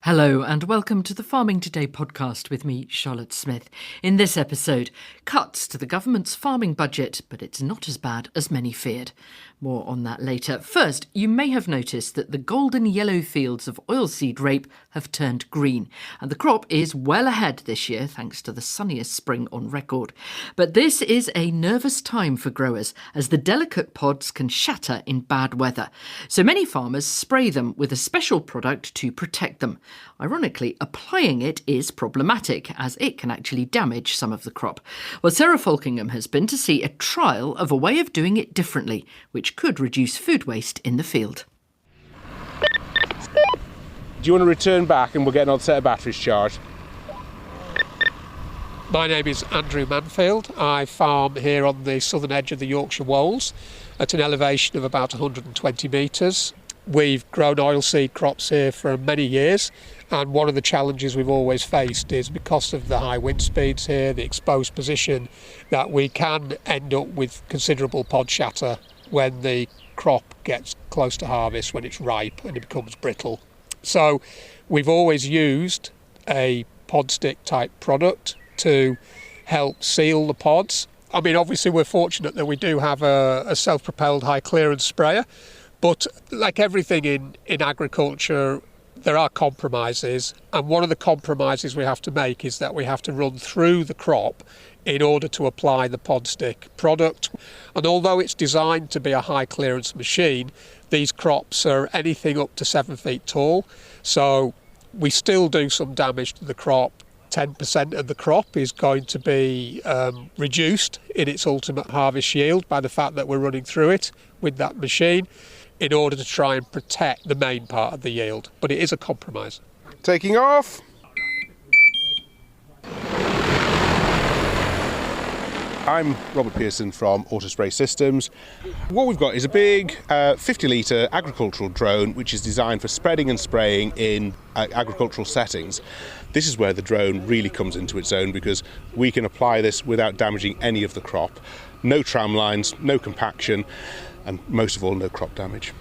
Hello and welcome to the Farming Today podcast with me, Charlotte Smith. In this episode, cuts to the government's farming budget, but it's not as bad as many feared. More on that later. First, you may have noticed that the golden yellow fields of oilseed rape have turned green, and the crop is well ahead this year thanks to the sunniest spring on record. But this is a nervous time for growers as the delicate pods can shatter in bad weather. So many farmers spray them with a special product to protect them. Ironically, applying it is problematic as it can actually damage some of the crop. Well, Sarah Falkingham has been to see a trial of a way of doing it differently, which could reduce food waste in the field. Do you want to return back and we'll get another set of batteries charged? My name is Andrew Manfield. I farm here on the southern edge of the Yorkshire Wolds at an elevation of about 120 metres. We've grown oilseed crops here for many years, and one of the challenges we've always faced is because of the high wind speeds here, the exposed position, that we can end up with considerable pod shatter when the crop gets close to harvest, when it's ripe and it becomes brittle. So we've always used a pod stick type product to help seal the pods. I mean, obviously we're fortunate that we do have a self-propelled high clearance sprayer, but like everything in agriculture, there are compromises, and one of the compromises we have to make is that we have to run through the crop in order to apply the pod stick product. And although it's designed to be a high clearance machine, these crops are anything up to 7 feet tall, so we still do some damage to the crop. 10% of the crop is going to be reduced in its ultimate harvest yield by the fact that we're running through it with that machine in order to try and protect the main part of the yield. But it is a compromise. Taking off. I'm Robert Pearson from Autospray Systems. What we've got is a big 50-litre agricultural drone which is designed for spreading and spraying in agricultural settings. This is where the drone really comes into its own because we can apply this without damaging any of the crop. No tram lines, no compaction, and most of all, no crop damage.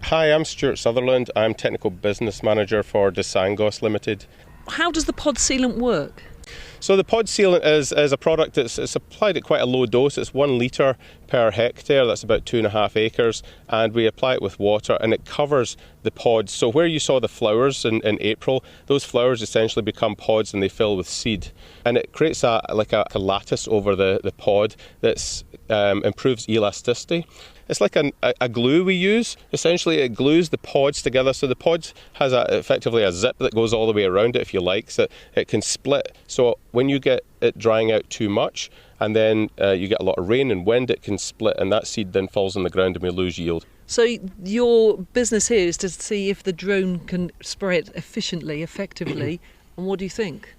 Hi, I'm Stuart Sutherland. I'm Technical Business Manager for Desangos Limited. How does the pod sealant work? So the pod sealant is a product that's applied at quite a low dose. It's 1 litre per hectare, that's about 2.5 acres, and we apply it with water and it covers the pods. So where you saw the flowers in April, those flowers essentially become pods and they fill with seed. And it creates a lattice over the pod that improves elasticity. It's like a glue we use. Essentially, it glues the pods together. So the pods has effectively a zip that goes all the way around it, if you like, so it can split. So when you get it drying out too much, and then you get a lot of rain and wind, it can split, and that seed then falls on the ground and we lose yield. So your business here is to see if the drone can spray it efficiently, effectively, and what do you think?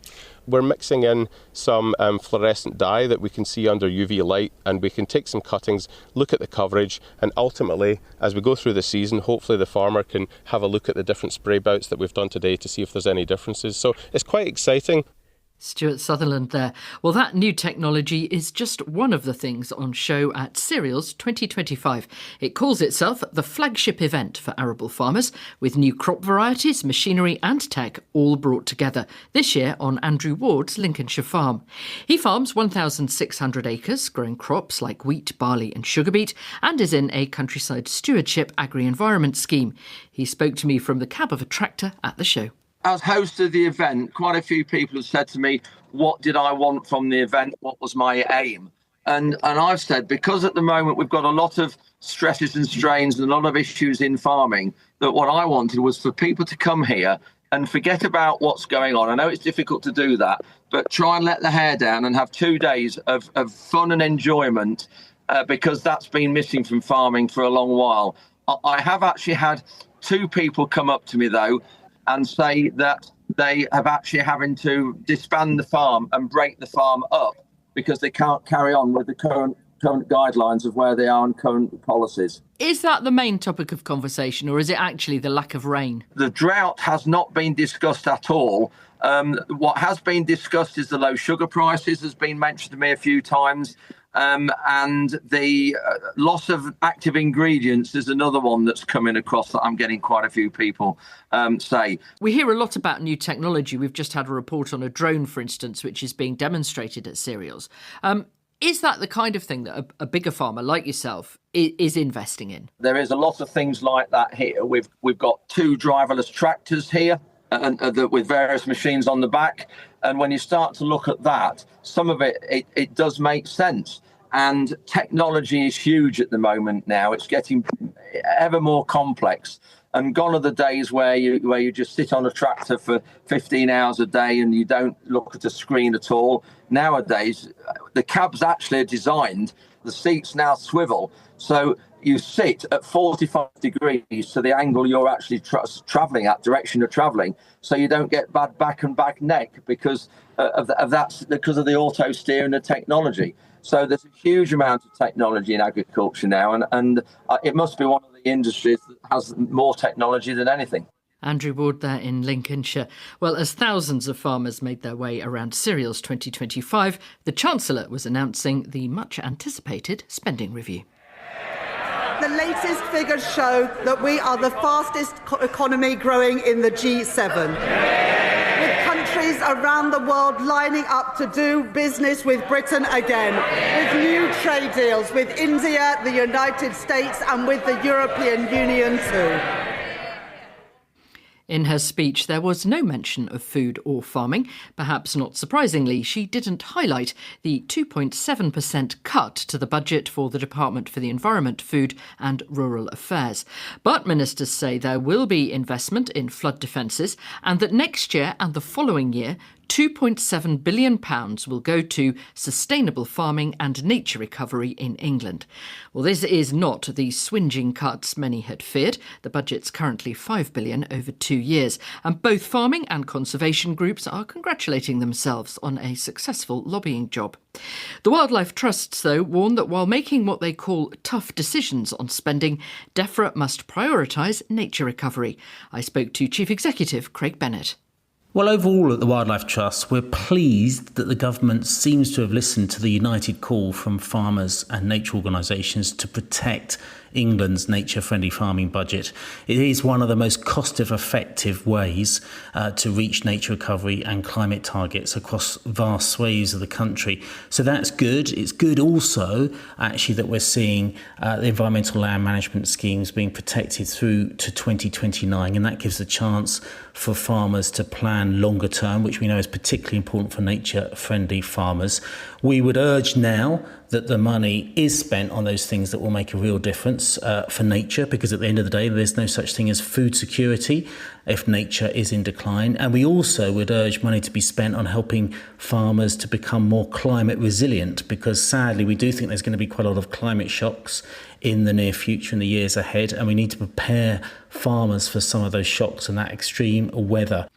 We're mixing in some fluorescent dye that we can see under UV light, and we can take some cuttings, look at the coverage, and ultimately, as we go through the season, hopefully the farmer can have a look at the different spray bouts that we've done today to see if there's any differences. So it's quite exciting. Stuart Sutherland there. Well, that new technology is just one of the things on show at Cereals 2025. It calls itself the flagship event for arable farmers, with new crop varieties, machinery and tech all brought together, this year on Andrew Ward's Lincolnshire farm. He farms 1,600 acres, growing crops like wheat, barley and sugar beet, and is in a countryside stewardship agri-environment scheme. He spoke to me from the cab of a tractor at the show. As host of the event, quite a few people have said to me, what did I want from the event? What was my aim? And I've said, because at the moment we've got a lot of stresses and strains and a lot of issues in farming, that what I wanted was for people to come here and forget about what's going on. I know it's difficult to do that, but try and let the hair down and have 2 days of fun and enjoyment, because that's been missing from farming for a long while. I have actually had 2 people come up to me, though, and say that they have actually having to disband the farm and break the farm up because they can't carry on with the current guidelines of where they are and current policies. Is that the main topic of conversation, or is it actually the lack of rain? The drought has not been discussed at all. What has been discussed is the low sugar prices, has been mentioned to me a few times. And the loss of active ingredients is another one that's coming across that I'm getting quite a few people say. We hear a lot about new technology. We've just had a report on a drone, for instance, which is being demonstrated at cereals. Is that the kind of thing that a bigger farmer like yourself is investing in? There is a lot of things like that here. We've got 2 driverless tractors here with various machines on the back. And when you start to look at that, some of it does make sense. And technology is huge at the moment now. It's getting ever more complex. And gone are the days where you just sit on a tractor for 15 hours a day and you don't look at a screen at all. Nowadays, the cabs actually are designed, the seats now swivel, so you sit at 45 degrees to the angle you're actually travelling at, direction you're travelling, so you don't get bad back and back neck because of that, because of the auto steer and the technology. So there's a huge amount of technology in agriculture now, and it must be one of the industries that has more technology than anything. Andrew Ward there in Lincolnshire. Well, as thousands of farmers made their way around cereals 2025, the Chancellor was announcing the much anticipated spending review. The latest figures show that we are the fastest economy growing in the G7. With countries around the world lining up to do business with Britain again, with new trade deals with India, the United States and with the European Union too. In her speech, there was no mention of food or farming. Perhaps not surprisingly, she didn't highlight the 2.7% cut to the budget for the Department for the Environment, Food and Rural Affairs. But ministers say there will be investment in flood defences and that next year and the following year, £2.7 billion will go to sustainable farming and nature recovery in England. Well, this is not the swingeing cuts many had feared. The budget's currently £5 billion over 2 years, and both farming and conservation groups are congratulating themselves on a successful lobbying job. The Wildlife Trusts, though, warn that while making what they call tough decisions on spending, Defra must prioritise nature recovery. I spoke to Chief Executive Craig Bennett. Well, overall at the Wildlife Trust, we're pleased that the government seems to have listened to the united call from farmers and nature organisations to protect England's nature-friendly farming budget. It is one of the most cost-effective ways to reach nature recovery and climate targets across vast swathes of the country. So that's good. It's good also, actually, that we're seeing the environmental land management schemes being protected through to 2029, and that gives a chance for farmers to plan longer term, which we know is particularly important for nature-friendly farmers. We would urge now that the money is spent on those things that will make a real difference for nature, because at the end of the day, there's no such thing as food security if nature is in decline. And we also would urge money to be spent on helping farmers to become more climate resilient, because sadly, we do think there's going to be quite a lot of climate shocks in the near future, in the years ahead, and we need to prepare farmers for some of those shocks and that extreme weather.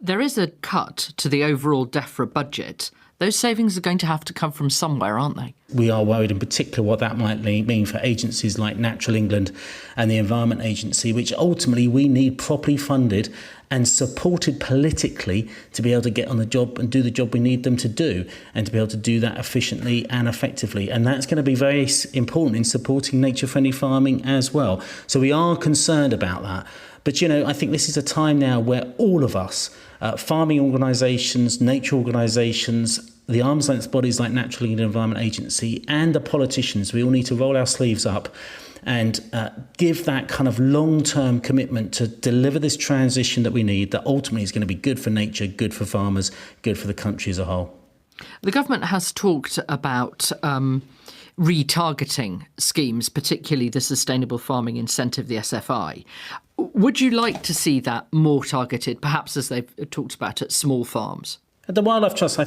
There is a cut to the overall Defra budget. Those savings are going to have to come from somewhere, aren't they? We are worried in particular what that might mean for agencies like Natural England and the Environment Agency, which ultimately we need properly funded and supported politically to be able to get on the job and do the job we need them to do, and to be able to do that efficiently and effectively. And that's going to be very important in supporting nature-friendly farming as well. So we are concerned about that. But, I think this is a time now where all of us, farming organisations, nature organisations, the arm's length bodies like Natural England Environment Agency and the politicians, we all need to roll our sleeves up and give that kind of long-term commitment to deliver this transition that we need, that ultimately is going to be good for nature, good for farmers, good for the country as a whole. The government has talked about retargeting schemes, particularly the Sustainable Farming Incentive, the SFI. Would you like to see that more targeted, perhaps as they've talked about at small farms? At the Wildlife Trust,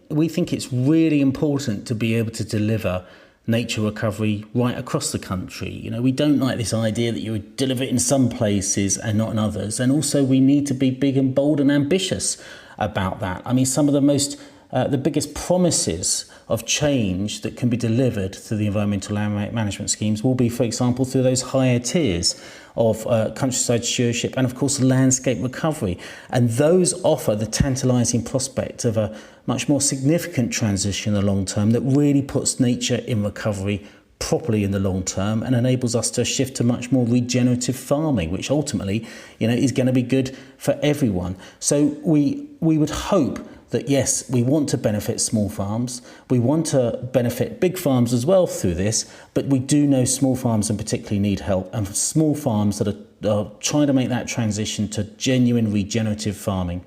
we think it's really important to be able to deliver nature recovery right across the country. We don't like this idea that you would deliver it in some places and not in others. And also we need to be big and bold and ambitious about that. I mean, some of the most the biggest promises of change that can be delivered through the environmental land management schemes will be, for example, through those higher tiers of countryside stewardship and, of course, landscape recovery. And those offer the tantalising prospect of a much more significant transition in the long term that really puts nature in recovery properly in the long term and enables us to shift to much more regenerative farming, which ultimately, is going to be good for everyone. So we would hope that, yes, we want to benefit small farms. We want to benefit big farms as well through this, but we do know small farms in particularly need help, and for small farms that are trying to make that transition to genuine regenerative farming.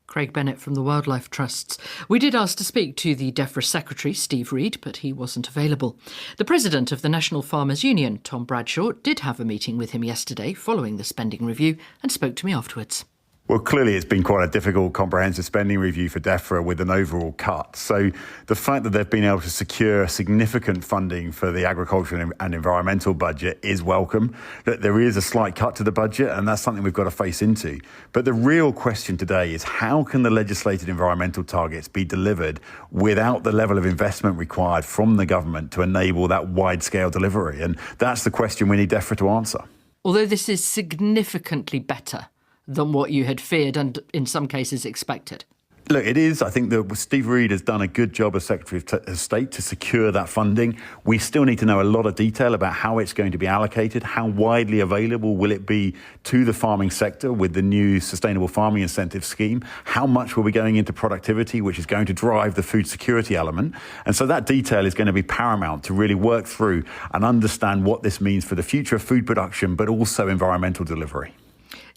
Craig Bennett from the Wildlife Trusts. We did ask to speak to the Defra Secretary, Steve Reed, but he wasn't available. The President of the National Farmers Union, Tom Bradshaw, did have a meeting with him yesterday following the spending review and spoke to me afterwards. Well, clearly it's been quite a difficult comprehensive spending review for Defra with an overall cut. So the fact that they've been able to secure significant funding for the agricultural and environmental budget is welcome. That there is a slight cut to the budget, and that's something we've got to face into. But the real question today is how can the legislated environmental targets be delivered without the level of investment required from the government to enable that wide-scale delivery? And that's the question we need Defra to answer. Although this is significantly better than what you had feared and in some cases expected. Look, it is. I think that Steve Reed has done a good job as Secretary of State to secure that funding. We still need to know a lot of detail about how it's going to be allocated, how widely available will it be to the farming sector with the new Sustainable Farming Incentive Scheme, how much will be going into productivity, which is going to drive the food security element. And so that detail is going to be paramount to really work through and understand what this means for the future of food production, but also environmental delivery.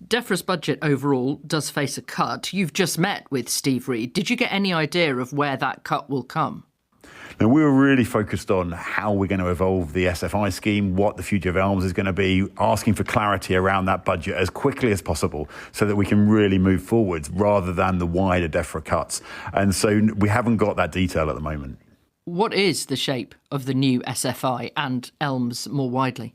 Defra's budget overall does face a cut. You've just met with Steve Reed. Did you get any idea of where that cut will come? Now, we were really focused on how we're going to evolve the SFI scheme, what the future of ELMS is going to be, asking for clarity around that budget as quickly as possible so that we can really move forwards rather than the wider Defra cuts. And so we haven't got that detail at the moment. What is the shape of the new SFI and ELMS more widely?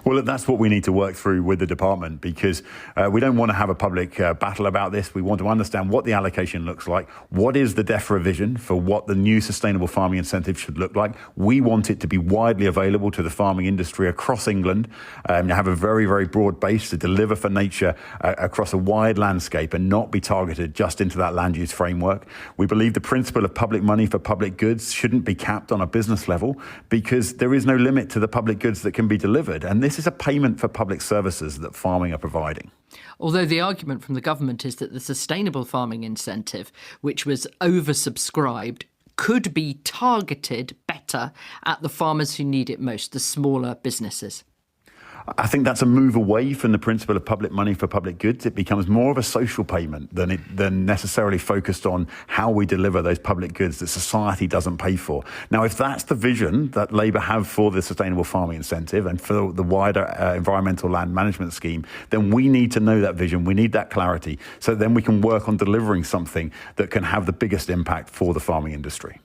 Well, that's what we need to work through with the department because we don't want to have a public battle about this. We want to understand what the allocation looks like. What is the Defra vision for what the new sustainable farming incentive should look like? We want it to be widely available to the farming industry across England, have a very, very broad base to deliver for nature across a wide landscape and not be targeted just into that land use framework. We believe the principle of public money for public goods shouldn't be capped on a business level because there is no limit to the public goods that can be delivered. And this is a payment for public services that farming are providing. Although the argument from the government is that the sustainable farming incentive, which was oversubscribed, could be targeted better at the farmers who need it most, the smaller businesses. I think that's a move away from the principle of public money for public goods. It becomes more of a social payment than necessarily focused on how we deliver those public goods that society doesn't pay for. Now, if that's the vision that Labour have for the sustainable farming incentive and for the wider environmental land management scheme, then we need to know that vision. We need that clarity so then we can work on delivering something that can have the biggest impact for the farming industry.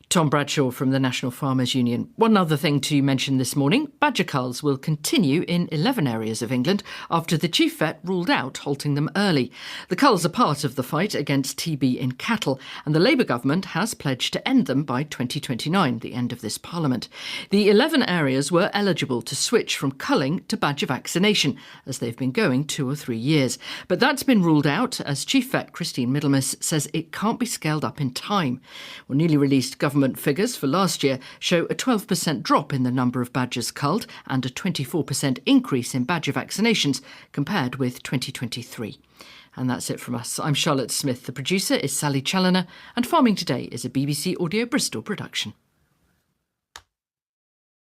Tom Bradshaw from the National Farmers Union. One other thing to mention this morning, badger culls will continue in 11 areas of England after the chief vet ruled out halting them early. The culls are part of the fight against TB in cattle, and the Labour government has pledged to end them by 2029, the end of this parliament. The 11 areas were eligible to switch from culling to badger vaccination, as they've been going 2 or 3 years. But that's been ruled out, as Chief Vet Christine Middlemiss says it can't be scaled up in time. Well, newly released government figures for last year show a 12% drop in the number of badgers culled and a 24% increase in badger vaccinations compared with 2023. And that's it from us. I'm Charlotte Smith. The producer is Sally Challoner, and Farming Today is a BBC Audio Bristol production.